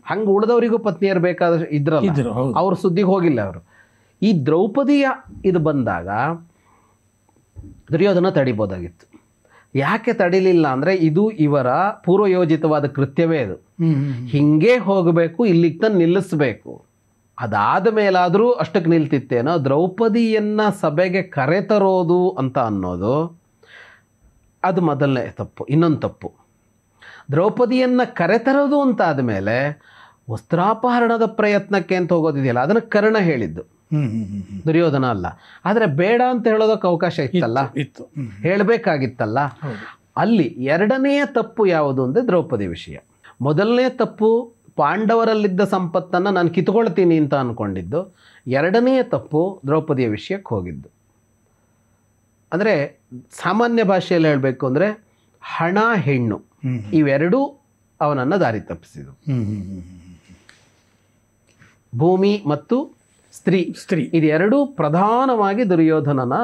ಹಂಗೆ ಉಳಿದವರಿಗೂ ಪತ್ನಿಯರು ಬೇಕಾದ ಇದ್ರಲ್ಲ, ಅವ್ರ ಸುದ್ದಿಗೆ ಹೋಗಿಲ್ಲ ಅವರು. ಈ ದ್ರೌಪದಿಯ ಇದು ಬಂದಾಗ ದುರ್ಯೋಧನ ತಡಿಬೋದಾಗಿತ್ತು. ಯಾಕೆ ತಡಿಲಿಲ್ಲ ಅಂದರೆ ಇದು ಇವರ ಪೂರ್ವಯೋಜಿತವಾದ ಕೃತ್ಯವೇ. ಅದು ಹಿಂಗೆ ಹೋಗಬೇಕು, ಇಲ್ಲಿಗೆ ತಂದು ನಿಲ್ಲಿಸಬೇಕು. ಅದಾದ ಮೇಲಾದರೂ ಅಷ್ಟಕ್ಕೆ ನಿಲ್ತಿತ್ತೇನೋ. ದ್ರೌಪದಿಯನ್ನು ಸಭೆಗೆ ಕರೆತರೋದು ಅಂತ ಅನ್ನೋದು ಅದು ಮೊದಲನೇ ತಪ್ಪು. ಇನ್ನೊಂದು ತಪ್ಪು, ದ್ರೌಪದಿಯನ್ನು ಕರೆತರೋದು ಅಂತ ಆದಮೇಲೆ ವಸ್ತ್ರಾಪಹರಣದ ಪ್ರಯತ್ನಕ್ಕೆ ಅಂತ ಹೋಗೋದಿದೆಯಲ್ಲ, ಅದನ್ನು ಕರ್ಣ ಹೇಳಿದ್ದು, ದುರ್ಯೋಧನ ಅಲ್ಲ. ಆದರೆ ಬೇಡ ಅಂತ ಹೇಳೋದಕ್ಕೆ ಅವಕಾಶ ಇತ್ತಲ್ಲ, ಹೇಳಬೇಕಾಗಿತ್ತಲ್ಲ. ಅಲ್ಲಿ 2ನೆಯ ತಪ್ಪು ಯಾವುದು ಅಂದರೆ ದ್ರೌಪದಿ ವಿಷಯ. ಮೊದಲನೇ ತಪ್ಪು ಪಾಂಡವರಲ್ಲಿದ್ದ ಸಂಪತ್ತನ್ನು ನಾನು ಕಿತ್ಕೊಳ್ತೀನಿ ಅಂತ ಅಂದ್ಕೊಂಡಿದ್ದು. 2ನೆಯ ತಪ್ಪು ದ್ರೌಪದಿಯ ವಿಷಯಕ್ಕೆ ಹೋಗಿದ್ದು. ಅಂದರೆ ಸಾಮಾನ್ಯ ಭಾಷೆಯಲ್ಲಿ ಹೇಳಬೇಕು ಅಂದರೆ ಹಣ, ಹೆಣ್ಣು ಇವೆರಡೂ ಅವನನ್ನು ದಾರಿ ತಪ್ಪಿಸಿದವು. ಭೂಮಿ ಮತ್ತು ಸ್ತ್ರೀ ಇದೆರಡೂ ಪ್ರಧಾನವಾಗಿ ದುರ್ಯೋಧನನ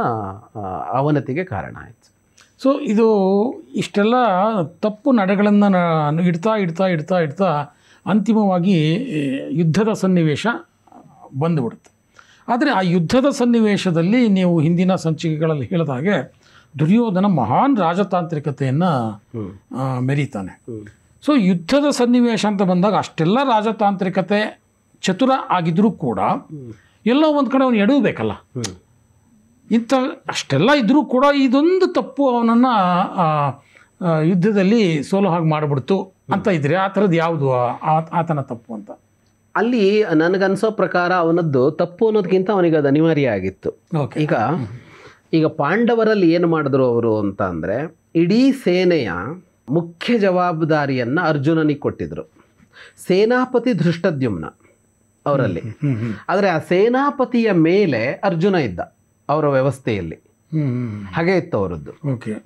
ಅವನತಿಗೆ ಕಾರಣ ಆಯಿತು. ಸೊ ಇದು ಇಷ್ಟೆಲ್ಲ ತಪ್ಪು ನಡೆಗಳನ್ನು ಇಡ್ತಾ ಅಂತಿಮವಾಗಿ ಯುದ್ಧದ ಸನ್ನಿವೇಶ ಬಂದುಬಿಡುತ್ತೆ. ಆದರೆ ಆ ಯುದ್ಧದ ಸನ್ನಿವೇಶದಲ್ಲಿ ನೀವು ಹಿಂದಿನ ಸಂಚಿಕೆಗಳಲ್ಲಿ ಹೇಳಿದ ಹಾಗೆ ದುರ್ಯೋಧನ ಮಹಾನ್ ರಾಜತಾಂತ್ರಿಕತೆಯನ್ನು ಮೆರೀತಾನೆ. ಸೊ ಯುದ್ಧದ ಸನ್ನಿವೇಶ ಅಂತ ಬಂದಾಗ ಅಷ್ಟೆಲ್ಲ ರಾಜತಾಂತ್ರಿಕತೆ ಚತುರ ಆಗಿದ್ರೂ ಕೂಡ ಎಲ್ಲೋ ಒಂದು ಕಡೆ ಅವನು ಎಡವಬೇಕಲ್ಲ. ಇಂಥ ಅಷ್ಟೆಲ್ಲ ಇದ್ದರೂ ಕೂಡ ಇದೊಂದು ತಪ್ಪು ಅವನನ್ನು ಯುದ್ಧದಲ್ಲಿ ಸೋಲು ಹಾಗೆ ಮಾಡಿಬಿಡ್ತು ಅಂತ ಇದ್ರೆ ಆ ಥರದ್ದು ಯಾವುದು ಆತನ ತಪ್ಪು ಅಂತ? ಅಲ್ಲಿ ನನಗನ್ಸೋ ಪ್ರಕಾರ ಅವನದ್ದು ತಪ್ಪು ಅನ್ನೋದಕ್ಕಿಂತ ಅವನಿಗೆ ಅದು ಅನಿವಾರ್ಯ ಆಗಿತ್ತು. ಈಗ ಪಾಂಡವರಲ್ಲಿ ಏನು ಮಾಡಿದ್ರು ಅವರು ಅಂತ ಅಂದರೆ, ಇಡೀ ಸೇನೆಯ ಮುಖ್ಯ ಜವಾಬ್ದಾರಿಯನ್ನು ಅರ್ಜುನನಿಗೆ ಕೊಟ್ಟಿದ್ರು. ಸೇನಾಪತಿ ಧೃಷ್ಟದ್ಯುಮ್ನ ಅವರಲ್ಲಿ. ಆದರೆ ಆ ಸೇನಾಪತಿಯ ಮೇಲೆ ಅರ್ಜುನ ಇದ್ದ ಅವರ ವ್ಯವಸ್ಥೆಯಲ್ಲಿ. ಹಾಗೆ ಇತ್ತು ಅವರದ್ದು.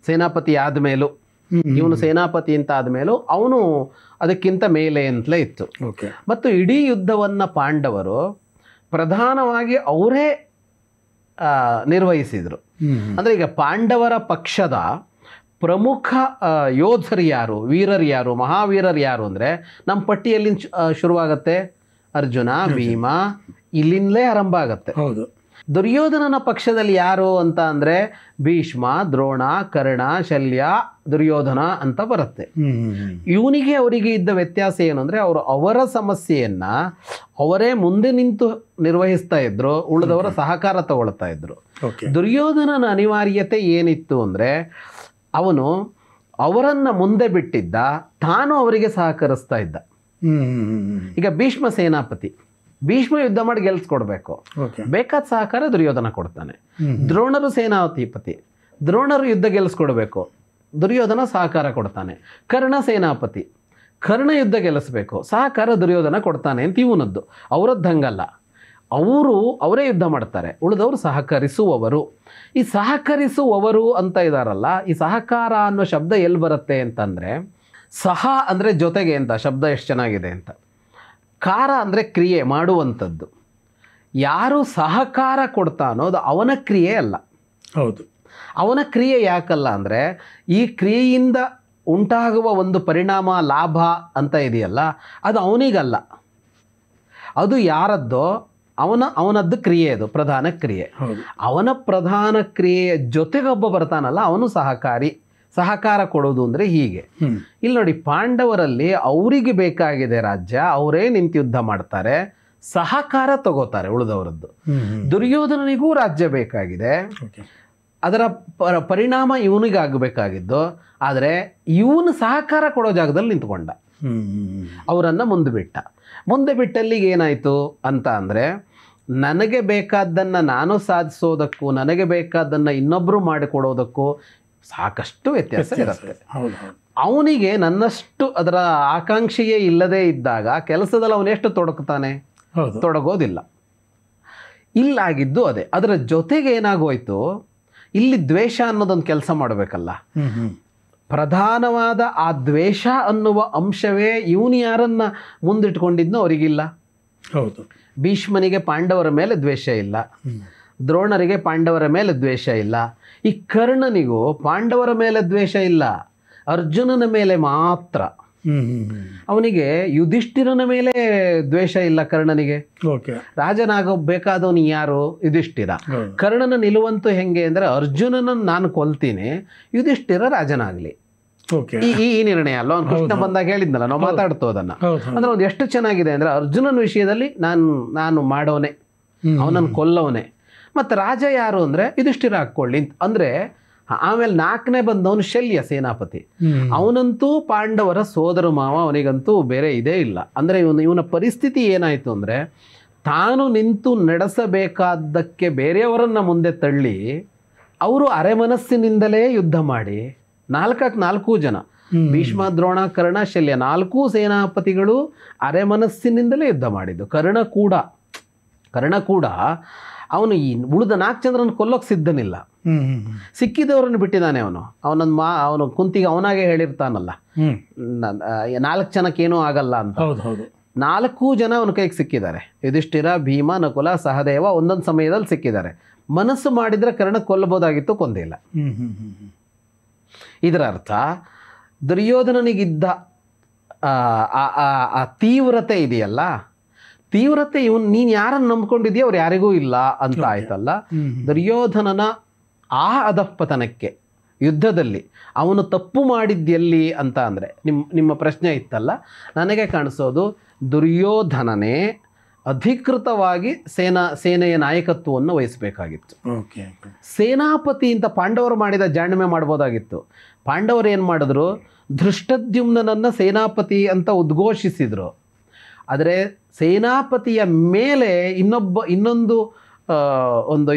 ಸೇನಾಪತಿ ಆದಮೇಲೂ, ಇವನು ಸೇನಾಪತಿ ಅಂತ ಆದಮೇಲೂ ಅವನು ಅದಕ್ಕಿಂತ ಮೇಲೆ ಅಂತಲೇ ಇತ್ತು. ಮತ್ತು ಇಡೀ ಯುದ್ಧವನ್ನು ಪಾಂಡವರು ಪ್ರಧಾನವಾಗಿ ಅವರೇ ನಿರ್ವಹಿಸಿದರು. ಅಂದರೆ ಈಗ ಪಾಂಡವರ ಪಕ್ಷದ ಪ್ರಮುಖ ಯೋಧರು ಯಾರು, ವೀರರು ಯಾರು, ಮಹಾವೀರರು ಯಾರು ಅಂದರೆ ನಮ್ಮ ಪಟ್ಟಿಯಲ್ಲಿ ಶುರುವಾಗತ್ತೆ ಅರ್ಜುನ, ಭೀಮ, ಇಲ್ಲಿಂದಲೇ ಆರಂಭ ಆಗತ್ತೆ. ದುರ್ಯೋಧನನ ಪಕ್ಷದಲ್ಲಿ ಯಾರು ಅಂತ ಅಂದರೆ ಭೀಷ್ಮ, ದ್ರೋಣ, ಕರ್ಣ, ಶಲ್ಯ, ದುರ್ಯೋಧನ ಅಂತ ಬರುತ್ತೆ. ಇವನಿಗೆ ಅವರಿಗೆ ಇದ್ದ ವ್ಯತ್ಯಾಸ ಏನು ಅಂದರೆ ಅವರ ಸಮಸ್ಯೆಯನ್ನ ಅವರೇ ಮುಂದೆ ನಿಂತು ನಿರ್ವಹಿಸ್ತಾ ಇದ್ರು, ಉಳಿದವರ ಸಹಕಾರ ತಗೊಳ್ತಾ ಇದ್ರು. ದುರ್ಯೋಧನನ ಅನಿವಾರ್ಯತೆ ಏನಿತ್ತು ಅಂದರೆ ಅವನು ಅವರನ್ನ ಮುಂದೆ ಬಿಟ್ಟಿದ್ದ, ತಾನು ಅವರಿಗೆ ಸಹಕರಿಸ್ತಾ ಇದ್ದ. ಈಗ ಭೀಷ್ಮ ಸೇನಾಪತಿ, ಭೀಷ್ಮ ಯುದ್ಧ ಮಾಡಿ ಗೆಲ್ಸ್ಕೊಡ್ಬೇಕು, ಬೇಕಾದ ಸಹಕಾರ ದುರ್ಯೋಧನ ಕೊಡ್ತಾನೆ. ದ್ರೋಣರು ಸೇನಾಧಿಪತಿ, ದ್ರೋಣರು ಯುದ್ಧ ಗೆಲ್ಲಿಸ್ಕೊಡ್ಬೇಕು, ದುರ್ಯೋಧನ ಸಹಕಾರ ಕೊಡ್ತಾನೆ. ಕರ್ಣ ಸೇನಾಪತಿ, ಕರ್ಣ ಯುದ್ಧ ಗೆಲ್ಲಿಸ್ಬೇಕು, ಸಹಕಾರ ದುರ್ಯೋಧನ ಕೊಡ್ತಾನೆ ಅಂತ ಇವನದ್ದು. ಅವರದ್ದು ಹಂಗಲ್ಲ, ಅವರೇ ಯುದ್ಧ ಮಾಡ್ತಾರೆ, ಉಳಿದವರು ಸಹಕರಿಸುವವರು. ಈ ಸಹಕರಿಸುವವರು ಅಂತ ಇದಾರಲ್ಲ, ಈ ಸಹಕಾರ ಅನ್ನೋ ಶಬ್ದ ಎಲ್ಲಿ ಬರುತ್ತೆ ಅಂತಂದರೆ, ಸಹ ಅಂದರೆ ಜೊತೆಗೆ ಅಂತ ಶಬ್ದ ಎಷ್ಟು ಚೆನ್ನಾಗಿದೆ ಅಂತ, ಕಾರ ಅಂದರೆ ಕ್ರಿಯೆ ಮಾಡುವಂಥದ್ದು. ಯಾರು ಸಹಕಾರ ಕೊಡ್ತಾನೋ ಅದು ಅವನ ಕ್ರಿಯೆ ಅಲ್ಲ. ಹೌದು, ಅವನ ಕ್ರಿಯೆ ಯಾಕಲ್ಲ ಅಂದರೆ, ಈ ಕ್ರಿಯೆಯಿಂದ ಉಂಟಾಗುವ ಒಂದು ಪರಿಣಾಮ, ಲಾಭ ಅಂತ ಇದೆಯಲ್ಲ, ಅದು ಅವನಿಗಲ್ಲ, ಅದು ಯಾರದ್ದೋ ಅವನದ್ದು ಕ್ರಿಯೆ, ಅದು ಪ್ರಧಾನ ಕ್ರಿಯೆ. ಅವನ ಪ್ರಧಾನ ಕ್ರಿಯೆಯ ಜೊತೆಗೊಬ್ಬ ಬರ್ತಾನಲ್ಲ, ಅವನು ಸಹಕಾರಿ. ಸಹಕಾರ ಕೊಡೋದು ಅಂದರೆ ಹೀಗೆ. ಇಲ್ಲಿ ನೋಡಿ, ಪಾಂಡವರಲ್ಲಿ ಅವರಿಗೆ ಬೇಕಾಗಿದೆ ರಾಜ್ಯ, ಅವರೇ ನಿಂತು ಯುದ್ಧ ಮಾಡ್ತಾರೆ, ಸಹಕಾರ ತಗೋತಾರೆ ಉಳಿದವರದ್ದು. ದುರ್ಯೋಧನನಿಗೂ ರಾಜ್ಯ ಬೇಕಾಗಿದೆ, ಅದರ ಪರಿಣಾಮ ಇವನಿಗಾಗಬೇಕಾಗಿದ್ದು, ಆದರೆ ಇವನು ಸಹಕಾರ ಕೊಡೋ ಜಾಗದಲ್ಲಿ ನಿಂತ್ಕೊಂಡ, ಅವರನ್ನು ಮುಂದೆ ಬಿಟ್ಟಲ್ಲಿಗೆ ಏನಾಯಿತು ಅಂತ ಅಂದರೆ, ನನಗೆ ಬೇಕಾದ್ದನ್ನು ನಾನು ಸಾಧಿಸೋದಕ್ಕೂ ನನಗೆ ಬೇಕಾದ್ದನ್ನು ಇನ್ನೊಬ್ಬರು ಮಾಡಿಕೊಡೋದಕ್ಕೂ ಸಾಕಷ್ಟು ವ್ಯತ್ಯಾಸ ಇರುತ್ತೆ. ಅವನಿಗೆ ನನ್ನಷ್ಟು ಅದರ ಆಕಾಂಕ್ಷೆಯೇ ಇಲ್ಲದೇ ಇದ್ದಾಗ ಕೆಲಸದಲ್ಲಿ ಅವನೆಷ್ಟು ತೊಡಗ್ತಾನೆ? ತೊಡಗೋದಿಲ್ಲ. ಇಲ್ಲಾಗಿದ್ದು ಅದೇ. ಅದರ ಜೊತೆಗೆ ಏನಾಗೋಯ್ತು, ಇಲ್ಲಿ ದ್ವೇಷ ಅನ್ನೋದೊಂದು ಕೆಲಸ ಮಾಡಬೇಕಲ್ಲ. ಪ್ರಧಾನವಾದ ಆ ದ್ವೇಷ ಅನ್ನುವ ಅಂಶವೇ ಇವನು ಯಾರನ್ನ ಮುಂದಿಟ್ಕೊಂಡಿದ್ನೋ ಅವರಿಗಿಲ್ಲ. ಹೌದು, ಭೀಷ್ಮನಿಗೆ ಪಾಂಡವರ ಮೇಲೆ ದ್ವೇಷ ಇಲ್ಲ, ದ್ರೋಣರಿಗೆ ಪಾಂಡವರ ಮೇಲೆ ದ್ವೇಷ ಇಲ್ಲ. ಈ ಕರ್ಣನಿಗೂ ಪಾಂಡವರ ಮೇಲೆ ದ್ವೇಷ ಇಲ್ಲ, ಅರ್ಜುನನ ಮೇಲೆ ಮಾತ್ರ. ಅವನಿಗೆ ಯುಧಿಷ್ಠಿರನ ಮೇಲೆ ದ್ವೇಷ ಇಲ್ಲ ಕರ್ಣನಿಗೆ. ರಾಜನಾಗಬೇಕಾದವನು ಯಾರು? ಯುಧಿಷ್ಠಿರ. ಕರ್ಣನ ನಿಲುವಂತೂ ಹೆಂಗೆ ಅಂದರೆ, ಅರ್ಜುನನನ್ನು ನಾನು ಕೊಲ್ತೀನಿ, ಯುಧಿಷ್ಠಿರ ರಾಜನಾಗ್ಲಿ. ಈ ನಿರ್ಣಯ ಅಲ್ಲ. ಅವ್ನು ಕೃಷ್ಣ ಬಂದಾಗ ಹೇಳಿದ್ನಲ್ಲ, ನಾವು ಮಾತಾಡ್ತೋದನ್ನ. ಅಂದ್ರೆ ಒಂದು ಎಷ್ಟು ಚೆನ್ನಾಗಿದೆ ಅಂದ್ರೆ, ಅರ್ಜುನನ ವಿಷಯದಲ್ಲಿ ನಾನು ಮಾಡೋನೆ, ಅವನನ್ನು ಕೊಲ್ಲವನೇ. ಮತ್ತು ರಾಜ ಯಾರು ಅಂದರೆ ಯುಧಿಷ್ಠಿರ ಹಾಕ್ಕೊಳ್ಳಿ ಅಂದರೆ. ಆಮೇಲೆ 4ನೇ ಬಂದವನು ಶಲ್ಯ ಸೇನಾಪತಿ. ಅವನಂತೂ ಪಾಂಡವರ ಸೋದರ ಮಾವ, ಅವನಿಗಂತೂ ಬೇರೆ ಇದೇ ಇಲ್ಲ. ಅಂದರೆ ಇವನ ಪರಿಸ್ಥಿತಿ ಏನಾಯಿತು ಅಂದರೆ, ತಾನು ನಿಂತು ನಡೆಸಬೇಕಾದ್ದಕ್ಕೆ ಬೇರೆಯವರನ್ನು ಮುಂದೆ ತಳ್ಳಿ, ಅವರು ಅರೆಮನಸ್ಸಿನಿಂದಲೇ ಯುದ್ಧ ಮಾಡಿ 4 ಜನ, ಭೀಷ್ಮ, ದ್ರೋಣ, ಕರ್ಣ, ಶಲ್ಯ 4 ಸೇನಾಪತಿಗಳು ಅರೆಮನಸ್ಸಿನಿಂದಲೇ ಯುದ್ಧ ಮಾಡಿದ್ದು. ಕರ್ಣ ಕೂಡ ಅವನು ಈ ಉಳಿದ 4 ಜನರನ್ನು ಕೊಲ್ಲೋಕೆ ಸಿದ್ಧನಿಲ್ಲ. ಸಿಕ್ಕಿದವರನ್ನು ಬಿಟ್ಟಿದ್ದಾನೆ ಅವನು ಕುಂತಿಗೆ ಅವನಾಗೆ ಹೇಳಿರ್ತಾನಲ್ಲ, 4 ಜನಕ್ಕೇನೂ ಆಗಲ್ಲ ಅಂತ. 4 ಜನ ಅವನ ಕೈಗೆ ಸಿಕ್ಕಿದ್ದಾರೆ. ಯುಧಿಷ್ಠಿರ, ಭೀಮ, ನಕುಲ, ಸಹದೇವ ಒಂದೊಂದು ಸಮಯದಲ್ಲಿ ಸಿಕ್ಕಿದ್ದಾರೆ. ಮನಸ್ಸು ಮಾಡಿದರೆ ಕರ್ಣ ಕೊಲ್ಲಬಹುದಾಗಿತ್ತು, ಕೊಂದಿಲ್ಲ. ಇದರ ಅರ್ಥ ದುರ್ಯೋಧನನಿಗಿದ್ದ ಆ ತೀವ್ರತೆ ಇದೆಯಲ್ಲ, ತೀವ್ರತೆ ನೀನು ಯಾರನ್ನು ನಂಬ್ಕೊಂಡಿದೆಯೋ ಅವ್ರು ಯಾರಿಗೂ ಇಲ್ಲ ಅಂತ ಆಯ್ತಲ್ಲ. ದುರ್ಯೋಧನನ ಆ ಅಧಃಪತನಕ್ಕೆ ಯುದ್ಧದಲ್ಲಿ ಅವನು ತಪ್ಪು ಮಾಡಿದ್ದೆಲ್ಲಿ ಅಂತ ಅಂದರೆ, ನಿಮ್ಮ ಪ್ರಶ್ನೆ ಇತ್ತಲ್ಲ, ನನಗೆ ಕಾಣಿಸೋದು ದುರ್ಯೋಧನನೇ ಅಧಿಕೃತವಾಗಿ ಸೇನೆಯ ನಾಯಕತ್ವವನ್ನು ವಹಿಸಬೇಕಾಗಿತ್ತು. ಸೇನಾಪತಿ ಅಂತ ಪಾಂಡವರು ಮಾಡಿದ ಜಾಣ್ಮೆ ಮಾಡ್ಬೋದಾಗಿತ್ತು. ಪಾಂಡವರು ಏನು ಮಾಡಿದ್ರು, ಧೃಷ್ಟದ್ಯುಮ್ನನನ್ನು ಸೇನಾಪತಿ ಅಂತ ಉದ್ಘೋಷಿಸಿದರು. ಆದರೆ ಸೇನಾಪತಿಯ ಮೇಲೆ ಇನ್ನೊಂದು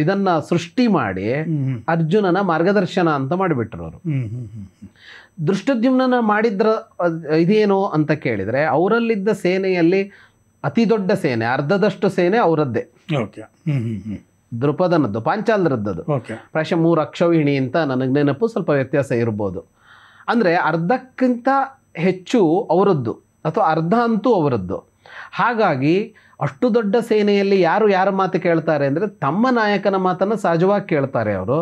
ಇದನ್ನು ಸೃಷ್ಟಿ ಮಾಡಿ ಅರ್ಜುನನ ಮಾರ್ಗದರ್ಶನ ಅಂತ ಮಾಡಿಬಿಟ್ರು ಅವರು. ಧೃಷ್ಟದ್ಯುಮ್ನ ಮಾಡಿದ್ರ ಇದೇನು ಅಂತ ಕೇಳಿದರೆ, ಅವರಲ್ಲಿದ್ದ ಸೇನೆಯಲ್ಲಿ ಅತಿ ದೊಡ್ಡ ಸೇನೆ, ಅರ್ಧದಷ್ಟು ಸೇನೆ ಅವರದ್ದೇ. ದೃಪದನದ್ದು, ಪಾಂಚಾಲರದ್ದು. ಪ್ರಾಯಶಃ 3 ಅಕ್ಷೌಹಿಣಿ ಅಂತ ನನಗೆ ನೆನಪು, ಸ್ವಲ್ಪ ವ್ಯತ್ಯಾಸ ಇರ್ಬೋದು. ಅಂದರೆ ಅರ್ಧಕ್ಕಿಂತ ಹೆಚ್ಚು ಅವರದ್ದು, ಅಥವಾ ಅರ್ಧ ಅಂತೂ ಅವರದ್ದು. ಹಾಗಾಗಿ ಅಷ್ಟು ದೊಡ್ಡ ಸೇನೆಯಲ್ಲಿ ಯಾರ ಮಾತು ಕೇಳ್ತಾರೆ ಅಂದರೆ, ತಮ್ಮ ನಾಯಕನ ಮಾತನ್ನು ಸಹಜವಾಗಿ ಕೇಳ್ತಾರೆ ಅವರು.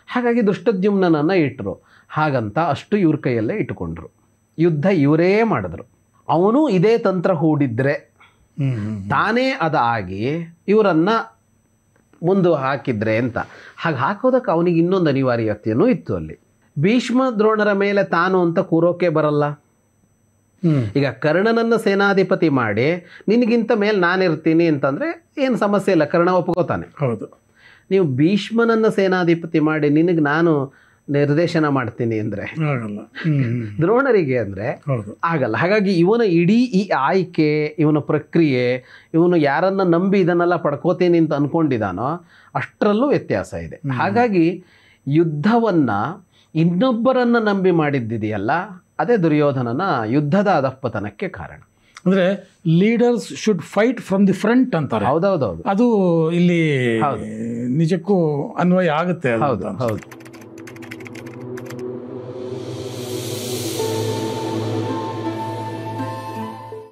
ಹಾಗಾಗಿ ಧೃಷ್ಟದ್ಯುಮ್ನನನ್ನು ಇಟ್ಟರು. ಹಾಗಂತ ಅಷ್ಟು ಇವ್ರ ಕೈಯಲ್ಲೇ ಇಟ್ಟುಕೊಂಡ್ರು. ಯುದ್ಧ ಇವರೇ ಮಾಡಿದ್ರು. ಅವನು ಇದೇ ತಂತ್ರ ಹೂಡಿದ್ರೆ ತಾನೇ ಅದಾಗಿ ಇವರನ್ನು ಮುಂದೆ ಹಾಕಿದ್ರೆ ಅಂತ. ಹಾಗೆ ಹಾಕೋದಕ್ಕೆ ಅವನಿಗೆ ಇನ್ನೊಂದು ಅನಿವಾರ್ಯತೆಯೂ ಇತ್ತು ಅಲ್ಲಿ. ಭೀಷ್ಮ ದ್ರೋಣರ ಮೇಲೆ ತಾನು ಅಂತ ಕೂರೋಕೆ ಬರಲ್ಲ. ಈಗ ಕರ್ಣನನ್ನು ಸೇನಾಧಿಪತಿ ಮಾಡಿ ನಿನಗಿಂತ ಮೇಲೆ ನಾನಿರ್ತೀನಿ ಅಂತಂದರೆ ಏನು ಸಮಸ್ಯೆ ಇಲ್ಲ, ಕರ್ಣ ಒಪ್ಕೋತಾನೆ. ಹೌದು. ನೀವು ಭೀಷ್ಮನನ್ನು ಸೇನಾಧಿಪತಿ ಮಾಡಿ ನಿನಗೆ ನಾನು ನಿರ್ದೇಶನ ಮಾಡ್ತೀನಿ ಅಂದರೆ ಆಗಲ್ಲ. ದ್ರೋಣರಿಗೆ ಅಂದರೆ ಆಗಲ್ಲ. ಹಾಗಾಗಿ ಇವನ ಇಡೀ ಈ ಆಯ್ಕೆ, ಇವನ ಪ್ರಕ್ರಿಯೆ, ಇವನು ಯಾರನ್ನ ನಂಬಿ ಇದನ್ನೆಲ್ಲ ಪಡ್ಕೋತೀನಿ ಅಂತ ಅಂದ್ಕೊಂಡಿದ್ದಾನೋ ಅಷ್ಟರಲ್ಲೂ ವ್ಯತ್ಯಾಸ ಇದೆ. ಹಾಗಾಗಿ ಯುದ್ಧವನ್ನು ಇನ್ನೊಬ್ಬರನ್ನು ನಂಬಿ ಮಾಡಿದ್ದಿದೆಯಲ್ಲ, ಅದೇ ದುರ್ಯೋಧನನ ಯುದ್ಧದ ಅಧಃಪತನಕ್ಕೆ ಕಾರಣ. ಅಂದರೆ leaders should fight from the front ಅಂತಾರೆ. ಹೌದೌದೌದು, ಅದು ಇಲ್ಲಿ ನಿಜಕ್ಕೂ ಅನ್ವಯ ಆಗುತ್ತೆ. ಹೌದು ಹೌದು.